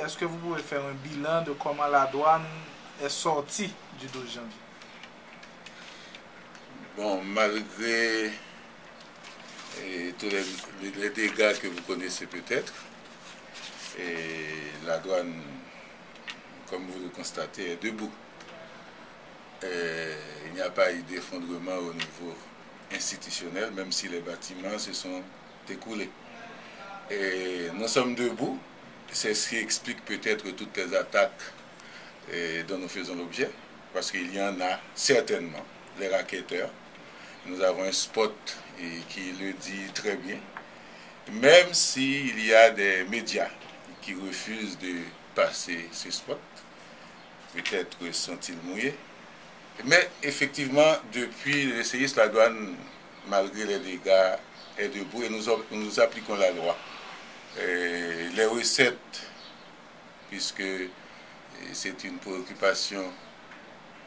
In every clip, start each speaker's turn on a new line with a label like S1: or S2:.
S1: est-ce que vous pouvez faire un bilan de comment la douane est sortie du 12 janvier?
S2: Bon, malgré tous les dégâts que vous connaissez peut-être, et la douane, comme vous le constatez, est debout. Il n'y a pas eu d'effondrement au niveau institutionnel, même si les bâtiments se sont écoulés. Et nous sommes debout. C'est ce qui explique peut-être toutes les attaques dont nous faisons l'objet, parce qu'il y en a certainement, les racketteurs. Nous avons un spot qui le dit très bien, même s'il y a des médias qui refusent de passer ce spot, peut-être sont-ils mouillés. Mais effectivement, depuis le séisme, la douane, malgré les dégâts, est debout et nous appliquons la loi. Les recettes, puisque c'est une préoccupation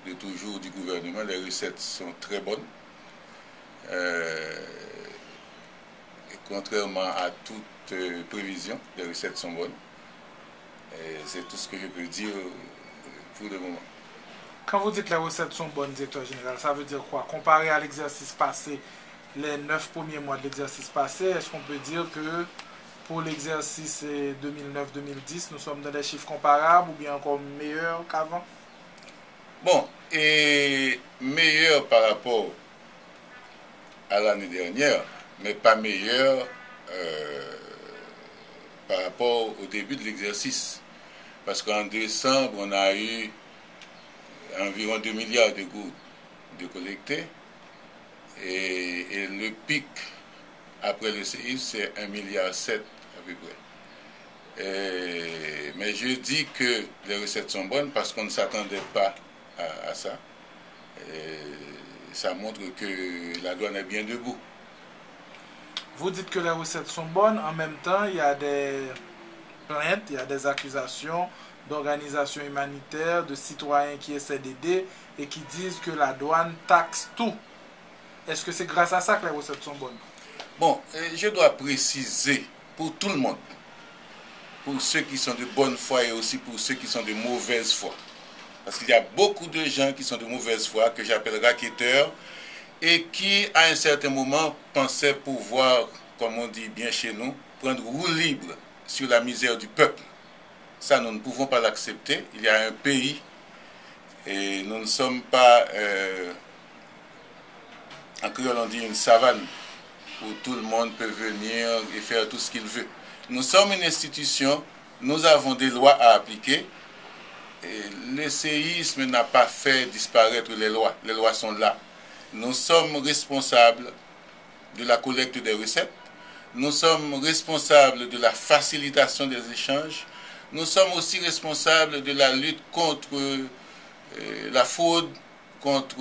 S2: de toujours du gouvernement, les recettes sont très bonnes. Et contrairement à toute prévision, les recettes sont bonnes. C'est tout ce que je peux dire pour le moment.
S1: Quand vous dites que les recettes sont bonnes, directeur général, ça veut dire quoi? Comparé à l'exercice passé, les 9 premiers mois de l'exercice passé, est-ce qu'on peut dire que pour l'exercice 2009-2010, nous sommes dans des chiffres comparables ou bien encore meilleurs qu'avant?
S2: Bon, et meilleur par rapport à l'année dernière, mais pas meilleur par rapport au début de l'exercice. Parce qu'en décembre, on a eu environ 2 milliards de gouttes de collectés. Et le pic après le séisme, c'est 1,7 milliard à peu près. Mais je dis que les recettes sont bonnes parce qu'on ne s'attendait pas à ça. Ça montre que la douane est bien debout.
S1: Vous dites que les recettes sont bonnes, en même temps, il y a des plaintes, il y a des accusations d'organisations humanitaires, de citoyens qui essaient d'aider et qui disent que la douane taxe tout. Est-ce que c'est grâce à ça que les recettes sont bonnes?
S2: Bon, je dois préciser pour tout le monde, pour ceux qui sont de bonne foi et aussi pour ceux qui sont de mauvaise foi. Parce qu'il y a beaucoup de gens qui sont de mauvaise foi, que j'appelle racketteurs, et qui, à un certain moment, pensaient pouvoir, comme on dit bien chez nous, prendre roue libre sur la misère du peuple. Ça, nous ne pouvons pas l'accepter. Il y a un pays et nous ne sommes pas, en créole on dit une savane, où tout le monde peut venir et faire tout ce qu'il veut. Nous sommes une institution, nous avons des lois à appliquer. Et le séisme n'a pas fait disparaître les lois sont là. Nous sommes responsables de la collecte des recettes, nous sommes responsables de la facilitation des échanges, nous sommes aussi responsables de la lutte contre la fraude, contre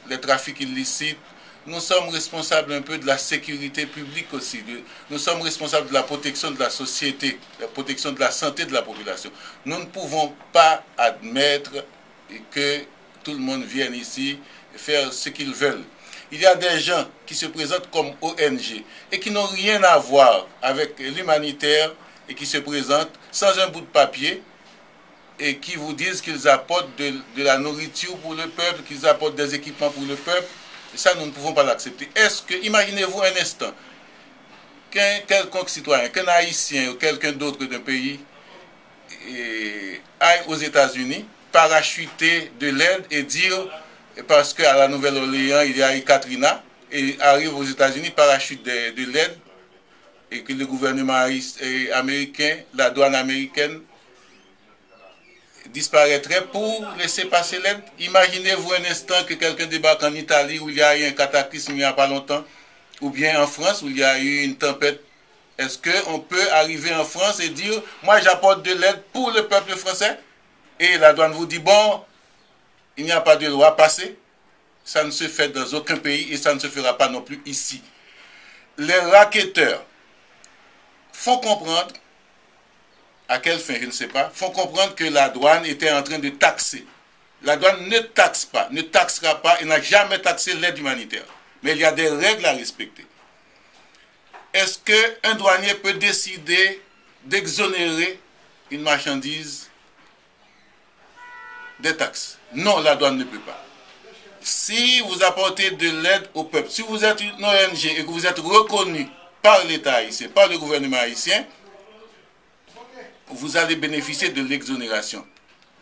S2: les trafics illicites. Nous sommes responsables un peu de la sécurité publique aussi. Nous sommes responsables de la protection de la société, la protection de la santé de la population. Nous ne pouvons pas admettre que tout le monde vienne ici faire ce qu'ils veulent. Il y a des gens qui se présentent comme ONG et qui n'ont rien à voir avec l'humanitaire et qui se présentent sans un bout de papier et qui vous disent qu'ils apportent de la nourriture pour le peuple, qu'ils apportent des équipements pour le peuple. Ça, nous ne pouvons pas l'accepter. Est-ce que, imaginez-vous un instant, qu'un quelconque citoyen, qu'un Haïtien ou quelqu'un d'autre d'un pays aille aux États-Unis, parachuter de l'aide et dire, parce qu'à la Nouvelle-Orléans, il y a eu Katrina, et arrive aux États-Unis, parachute de l'aide, et que le gouvernement américain, la douane américaine, disparaîtrait pour laisser passer l'aide. Imaginez-vous un instant que quelqu'un débarque en Italie où il y a eu un cataclysme il n'y a pas longtemps, ou bien en France où il y a eu une tempête. Est-ce qu'on peut arriver en France et dire, moi j'apporte de l'aide pour le peuple français, et la douane vous dit, bon, il n'y a pas de loi à passer. Ça ne se fait dans aucun pays et ça ne se fera pas non plus ici. Les racketteurs font comprendre, à quelle fin, je ne sais pas, font comprendre que la douane était en train de taxer. La douane ne taxe pas, ne taxera pas et n'a jamais taxé l'aide humanitaire. Mais il y a des règles à respecter. Est-ce qu'un douanier peut décider d'exonérer une marchandise des taxes. Non, la douane ne peut pas. Si vous apportez de l'aide au peuple, si vous êtes une ONG et que vous êtes reconnu par l'État haïtien, par le gouvernement haïtien, vous allez bénéficier de l'exonération.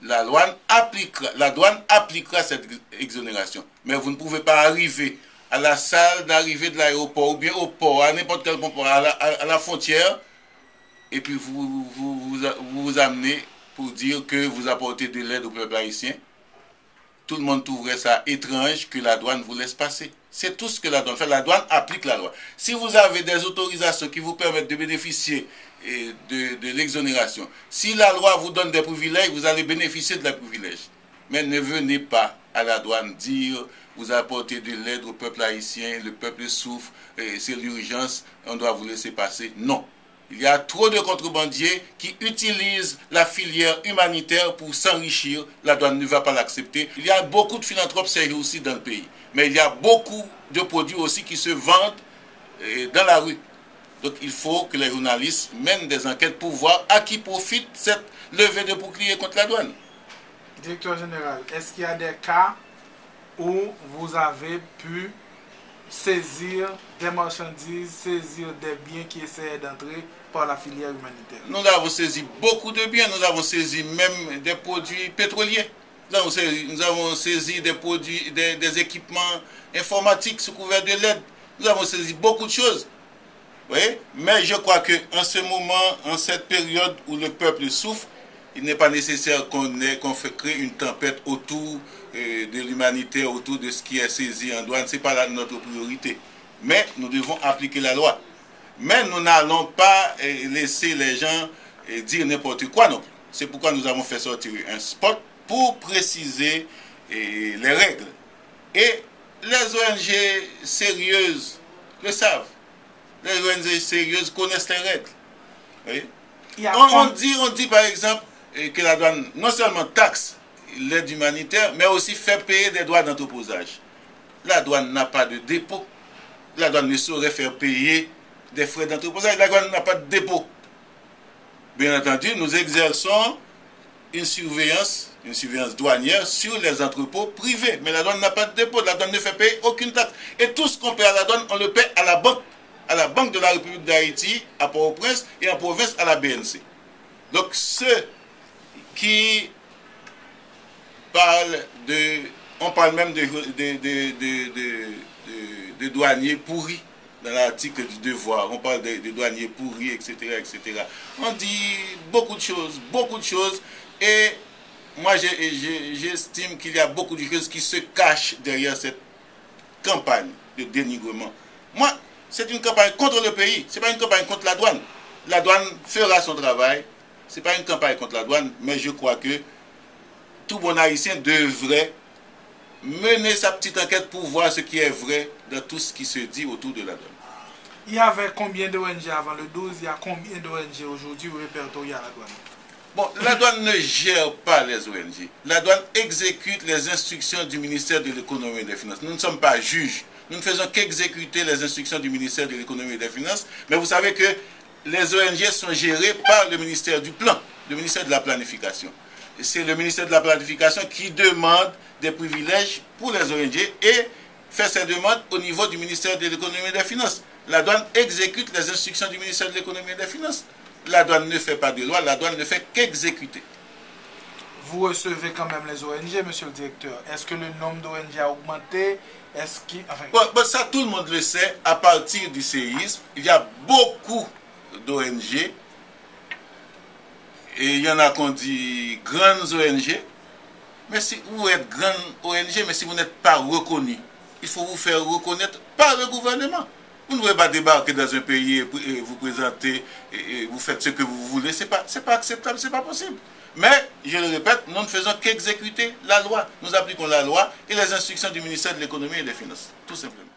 S2: La douane appliquera cette exonération. Mais vous ne pouvez pas arriver à la salle d'arrivée de l'aéroport ou bien au port, à n'importe quel port, à la frontière, et puis vous amenez pour dire que vous apportez de l'aide au peuple haïtien. Tout le monde trouverait ça étrange que la douane vous laisse passer. C'est tout ce que la douane fait. La douane applique la loi. Si vous avez des autorisations qui vous permettent de bénéficier de l'exonération, si la loi vous donne des privilèges, vous allez bénéficier de les privilèges. Mais ne venez pas à la douane dire vous apportez de l'aide au peuple haïtien, le peuple souffre, c'est l'urgence, on doit vous laisser passer. Non. Il y a trop de contrebandiers qui utilisent la filière humanitaire pour s'enrichir. La douane ne va pas l'accepter. Il y a beaucoup de philanthropes sérieux aussi dans le pays. Mais il y a beaucoup de produits aussi qui se vendent dans la rue. Donc il faut que les journalistes mènent des enquêtes pour voir à qui profite cette levée de bouclier contre la douane.
S1: Directeur général, est-ce qu'il y a des cas où vous avez pu saisir des marchandises, saisir des biens qui essaient d'entrer par la filière humanitaire?
S2: Nous avons saisi beaucoup de biens, nous avons saisi même des produits pétroliers. Nous avons saisi des produits, des équipements informatiques sous couvert de l'aide. Nous avons saisi beaucoup de choses. Oui? Mais je crois qu'en ce moment, en cette période où le peuple souffre, il n'est pas nécessaire qu'on crée une tempête autour de l'humanitaire, autour de ce qui est saisi en douane. Ce n'est pas notre priorité. Mais nous devons appliquer la loi. Mais nous n'allons pas laisser les gens dire n'importe quoi non plus. C'est pourquoi nous avons fait sortir un spot pour préciser les règles. Et les ONG sérieuses le savent. Les ONG sérieuses connaissent les règles. Oui? On dit par exemple que la douane non seulement taxe l'aide humanitaire, mais aussi fait payer des droits d'entreposage. La douane n'a pas de dépôt. La douane ne saurait faire payer des frais d'entreposage. La douane n'a pas de dépôt. Bien entendu, nous exerçons une surveillance douanière sur les entrepôts privés. Mais la douane n'a pas de dépôt. La douane ne fait payer aucune taxe. Et tout ce qu'on paie à la douane, on le paie à la Banque de la République d'Haïti, à Port-au-Prince, et en province à la BNC. Donc ceux qui parlent on parle même de douaniers pourris dans l'article du Devoir. On parle de douaniers pourris, etc., etc. On dit beaucoup de choses. Et moi, j'estime qu'il y a beaucoup de choses qui se cachent derrière cette campagne de dénigrement. Moi, c'est une campagne contre le pays, ce n'est pas une campagne contre la douane. La douane fera son travail, ce n'est pas une campagne contre la douane, mais je crois que tout bon haïtien devrait mener sa petite enquête pour voir ce qui est vrai dans tout ce qui se dit autour de la douane.
S1: Il y avait combien d'ONG avant le 12? Il y a combien d'ONG aujourd'hui répertoriées à la douane?
S2: Bon, la douane ne gère pas les ONG. La douane exécute les instructions du ministère de l'économie et des finances. Nous ne sommes pas juges. Nous ne faisons qu'exécuter les instructions du ministère de l'économie et des finances. Mais vous savez que les ONG sont gérées par le ministère du Plan, le ministère de la Planification. C'est le ministère de la Planification qui demande des privilèges pour les ONG et fait ces demandes au niveau du ministère de l'économie et des finances. La douane exécute les instructions du ministère de l'économie et des finances. La douane ne fait pas de loi, la douane ne fait qu'exécuter.
S1: Vous recevez quand même les ONG, monsieur le directeur. Est-ce que le nombre d'ONG a augmenté?
S2: Bon, ça, tout le monde le sait. À partir du séisme, il y a beaucoup d'ONG. Et il y en a qu'on dit grandes ONG. Mais si vous êtes grande ONG, mais si vous n'êtes pas reconnu, il faut vous faire reconnaître par le gouvernement. Vous ne pouvez pas débarquer dans un pays et vous présenter et vous faites ce que vous voulez. Ce n'est pas acceptable, ce n'est pas possible. Mais, je le répète, nous ne faisons qu'exécuter la loi. Nous appliquons la loi et les instructions du ministère de l'économie et des finances. Tout simplement.